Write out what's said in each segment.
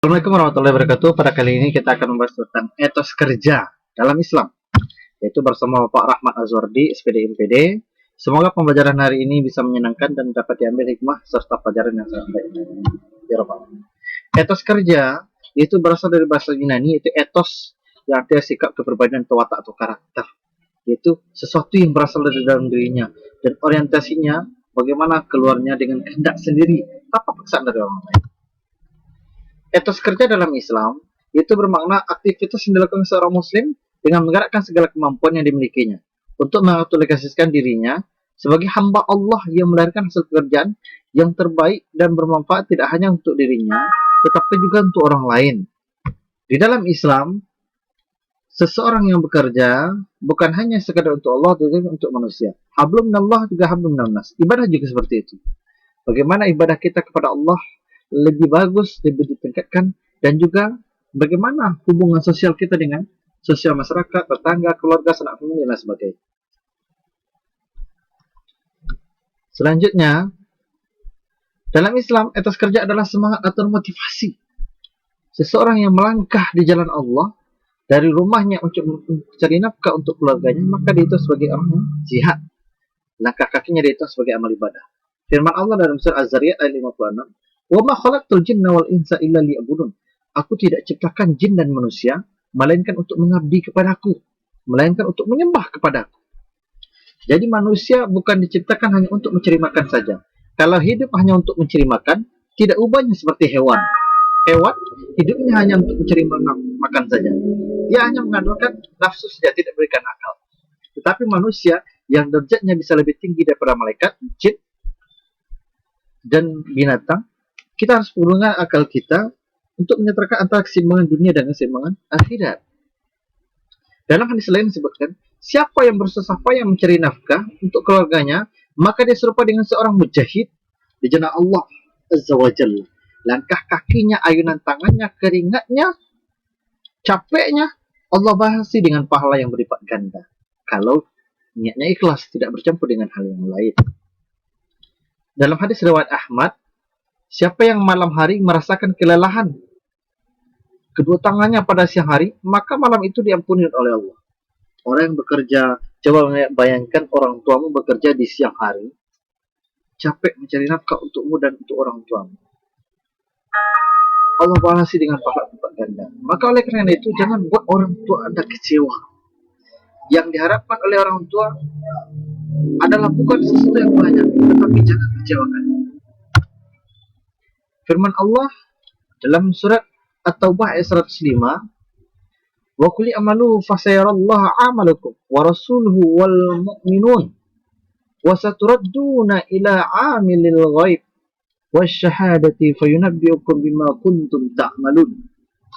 Assalamualaikum warahmatullahi wabarakatuh. Pada kali ini kita akan membahas tentang etos kerja dalam Islam, yaitu bersama Bapak Rahmat Azwardi, SPD MPD. Semoga pembelajaran hari ini bisa menyenangkan dan dapat diambil hikmah serta pelajaran yang sangat baik. Ya Rabbal. Etos kerja itu berasal dari bahasa Yunani, yaitu etos yang artinya sikap, kepribadian, atau watak atau karakter, yaitu sesuatu yang berasal dari dalam dirinya dan orientasinya bagaimana keluarnya dengan kehendak sendiri tanpa paksaan dari orang lain. Etos kerja dalam Islam itu bermakna aktivitas yang dilakukan seorang muslim dengan menggerakkan segala kemampuan yang dimilikinya untuk mengaplikasikan dirinya sebagai hamba Allah yang melahirkan hasil pekerjaan yang terbaik dan bermanfaat tidak hanya untuk dirinya tetapi juga untuk orang lain. Di dalam Islam, seseorang yang bekerja bukan hanya sekadar untuk Allah, tetapi untuk manusia. Hablum minallah juga hablum minannas. Ibadah juga seperti itu. Bagaimana ibadah kita kepada Allah lebih bagus, lebih ditingkatkan, dan juga bagaimana hubungan sosial kita dengan sosial masyarakat, tetangga, keluarga, sanak famili, dan sebagainya. Selanjutnya, dalam Islam, etos kerja adalah semangat atau motivasi. Seseorang yang melangkah di jalan Allah dari rumahnya untuk mencari nafkah untuk keluarganya, maka dia itu sebagai orang yang jihad. Langkah kakinya dia itu sebagai amal ibadah. Firman Allah dalam surah Az-Zariyat ayat 56, "Wa ma khalaqtul jinna wal insa illa liya'budun." Aku tidak ciptakan jin dan manusia melainkan untuk mengabdi kepadaku, melainkan untuk menyembah kepadaku. Jadi manusia bukan diciptakan hanya untuk mencari makan saja. Kalau hidup hanya untuk mencari makan, tidak ubahnya seperti hewan. Hewan hidupnya hanya untuk mencari makan saja. Dia hanya mengandalkan nafsu saja, tidak berikan akal. Tetapi manusia yang derajatnya bisa lebih tinggi daripada malaikat, jin, dan binatang, kita harus menggunakan akal kita untuk menyatakan antara keseimbangan dunia dan keseimbangan akhirat. Dalam hadis lain disebutkan, siapa yang bersusah payah mencari nafkah untuk keluarganya, maka dia serupa dengan seorang mujahid di jalan Allah Azza wa Jalla. Langkah kakinya, ayunan tangannya, keringatnya, capeknya, Allah bahasi dengan pahala yang berlipat ganda. Kalau niatnya ikhlas, tidak bercampur dengan hal yang lain. Dalam hadis riwayat Ahmad, siapa yang malam hari merasakan kelelahan kedua tangannya pada siang hari, maka malam itu diampuni oleh Allah. Orang yang bekerja, coba bayangkan orang tuamu bekerja di siang hari, capek mencari nafkah untukmu dan untuk orang tuamu. Allah balasi dengan pahala lipat ganda. Maka oleh karena itu, jangan buat orang tua Anda kecewa. Yang diharapkan oleh orang tua adalah bukan sesuatu yang banyak, tetapi jangan kecewakan. Firman Allah dalam surat At-Taubah ayat 105, "Wa qul i'malu fasayarallahu 'amalakum wa rasuluhu wal mu'minun wa saturadduna ila 'amilil ghaib wasyahadati fayunabbi'ukum bima kuntum ta'malun."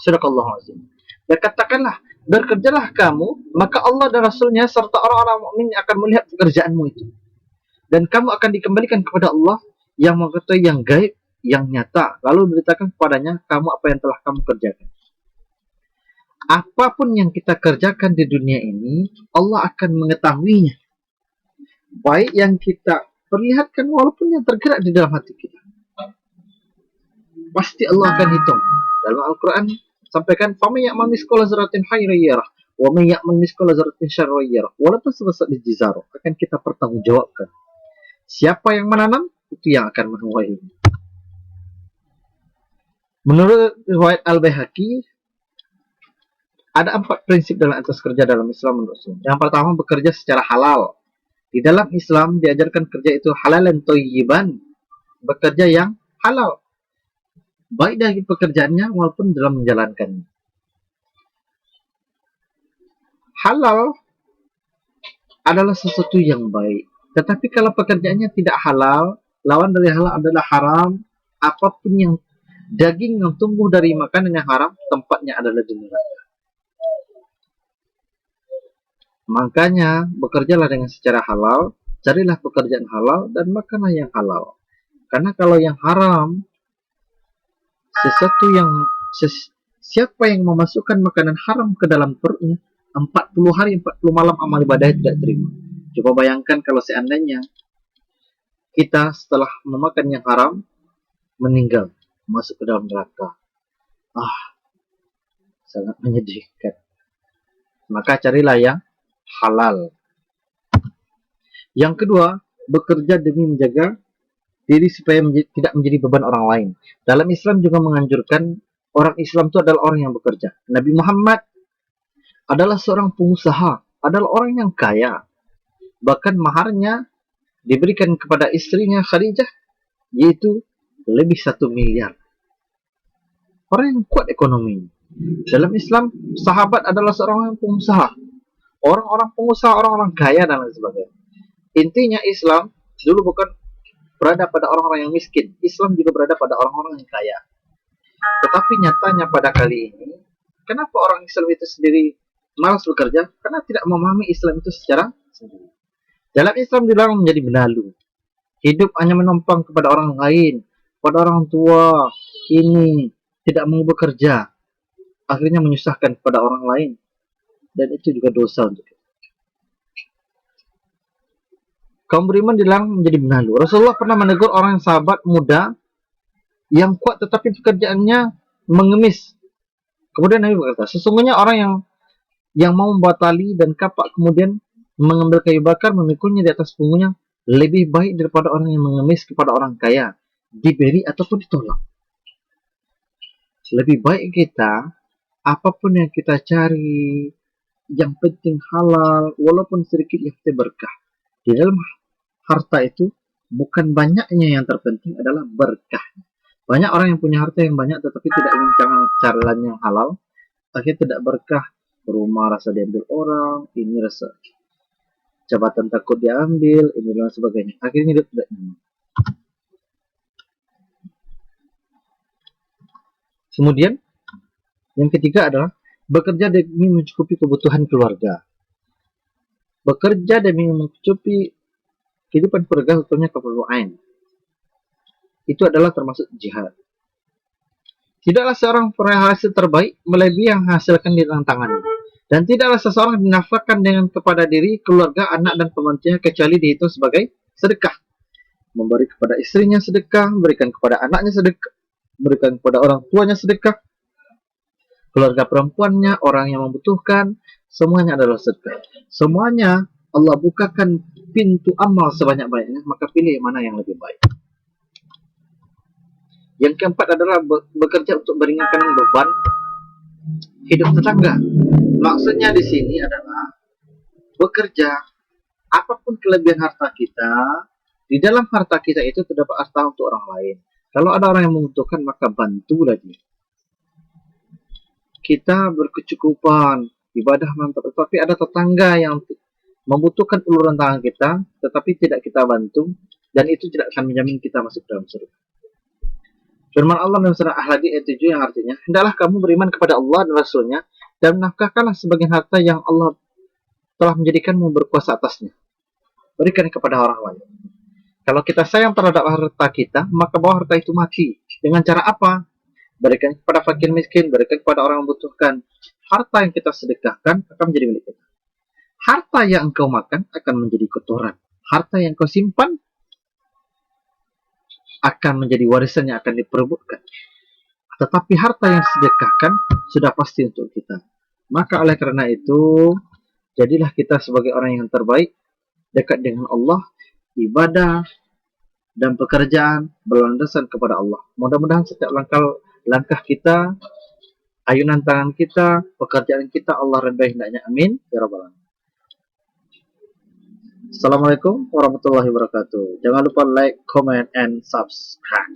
Sadaqallahu azim. Dan katakanlah, bekerjalah kamu, maka Allah dan Rasulnya serta orang-orang mukmin akan melihat pekerjaanmu itu. Dan kamu akan dikembalikan kepada Allah yang mengetahui yang gaib, yang nyata, lalu beritakan kepadanya kamu apa yang telah kamu kerjakan. Apapun yang kita kerjakan di dunia ini, Allah akan mengetahuinya. Baik yang kita perlihatkan walaupun yang tergerak di dalam hati kita. Pasti Allah akan hitung. Dalam Al-Quran sampaikan, "Faman ya'mal mithqala dzarratin khairan yarah, wa man ya'mal mithqala dzarratin syarran yarah." Walaupun sebesar biji zarah akan kita pertanggungjawabkan. Siapa yang menanam, itu yang akan menuai. Menurut riwayat Al-Baihaqi, ada 4 prinsip dalam etos kerja dalam Islam menurut Islam. Yang pertama, bekerja secara halal. Di dalam Islam diajarkan kerja itu halalan thayyiban, bekerja yang halal. Baik dari pekerjaannya maupun dalam menjalankannya. Halal adalah sesuatu yang baik. Tetapi kalau pekerjaannya tidak halal, lawan dari halal adalah haram. Apapun yang daging yang tumbuh dari makanan yang haram, tempatnya adalah di neraka. Makanya bekerjalah dengan secara halal, carilah pekerjaan halal dan makanlah yang halal. Karena kalau yang haram, siapa yang memasukkan makanan haram ke dalam perutnya, 40 hari 40 malam amal ibadah tidak terima. Coba bayangkan kalau seandainya kita setelah memakan yang haram meninggal, masuk ke dalam neraka. Sangat menyedihkan. Maka carilah yang halal. Yang kedua, bekerja demi menjaga diri supaya tidak menjadi beban orang lain. Dalam Islam juga menganjurkan orang Islam itu adalah orang yang bekerja. Nabi Muhammad adalah seorang pengusaha, adalah orang yang kaya. Bahkan maharnya diberikan kepada istrinya Khadijah, yaitu lebih 1 miliar. Orang yang kuat ekonomi. Dalam Islam, sahabat adalah seorang pengusaha. Orang-orang pengusaha, orang-orang kaya dan lain sebagainya. Intinya Islam dulu bukan berada pada orang-orang yang miskin. Islam juga berada pada orang-orang yang kaya. Tetapi nyatanya pada kali ini, kenapa orang Islam itu sendiri malas bekerja? Karena tidak memahami Islam itu secara sendiri. Dalam Islam dilarang menjadi benalu. Hidup hanya menumpang kepada orang lain, pada orang tua, ini tidak mau bekerja. Akhirnya menyusahkan kepada orang lain. Dan itu juga dosa untuk kita. Kaum beriman dilarang menjadi benalu. Rasulullah pernah menegur orang sahabat muda yang kuat tetapi pekerjaannya mengemis. Kemudian Nabi berkata, sesungguhnya orang yang mau membuat tali dan kapak kemudian mengambil kayu bakar memikulnya di atas punggungnya lebih baik daripada orang yang mengemis kepada orang kaya, diberi ataupun ditolak. Lebih baik kita, apapun yang kita cari, yang penting halal, walaupun sedikit yang kita berkah. Di dalam harta itu, bukan banyaknya yang terpenting adalah berkah. Banyak orang yang punya harta yang banyak tetapi tidak ingin jalan yang halal, akhirnya tidak berkah. Rumah rasa diambil orang, ini rasa jabatan takut diambil, ini dan sebagainya. Akhirnya dia tidak nyaman. Kemudian yang ketiga adalah bekerja demi mencukupi kebutuhan keluarga. Bekerja demi mencukupi kehidupan keluarga, hukumnya kafaratul ain. Itu adalah termasuk jihad. Tidaklah seorang peraih hasil terbaik melebihi yang hasilkan di tangannya. Dan tidaklah seseorang dinafkahkan dengan kepada diri, keluarga, anak, dan pembantunya kecuali dihitung sebagai sedekah. Memberi kepada istrinya sedekah, memberikan kepada anaknya sedekah, memberikan kepada orang tuanya sedekah, keluarga perempuannya, orang yang membutuhkan, semuanya adalah sedekah. Semuanya Allah bukakan pintu amal sebanyak-banyaknya, maka pilih mana yang lebih baik. Yang keempat adalah bekerja untuk meringankan beban hidup tetangga. Maksudnya di sini adalah bekerja, apapun kelebihan harta kita, di dalam harta kita itu terdapat harta untuk orang lain. Kalau ada orang yang membutuhkan, maka bantu lagi. Kita berkecukupan, ibadah mantap, tetapi ada tetangga yang membutuhkan uluran tangan kita, tetapi tidak kita bantu, dan itu tidak akan menjamin kita masuk dalam surga. Firman Allah dalam surah Al-Hadid ayat 7 yang artinya, hendaklah kamu beriman kepada Allah dan Rasulnya, dan menafkahkanlah sebagian harta yang Allah telah menjadikanmu berkuasa atasnya. Berikan kepada orang lain. Kalau kita sayang terhadap harta kita, maka bawa harta itu mati. Dengan cara apa? Berikan kepada fakir miskin, berikan kepada orang yang membutuhkan. Harta yang kita sedekahkan akan menjadi milik kita. Harta yang engkau makan akan menjadi kotoran. Harta yang kau simpan akan menjadi warisan yang akan diperebutkan. Tetapi harta yang sedekahkan sudah pasti untuk kita. Maka oleh karena itu, jadilah kita sebagai orang yang terbaik, dekat dengan Allah, ibadah dan pekerjaan berlandasan kepada Allah. Mudah-mudahan setiap langkah kita, ayunan tangan kita, pekerjaan kita Allah redai hendaknya. Amin ya rabbal alamin. Assalamualaikum warahmatullahi wabarakatuh. Jangan lupa like, comment, and subscribe.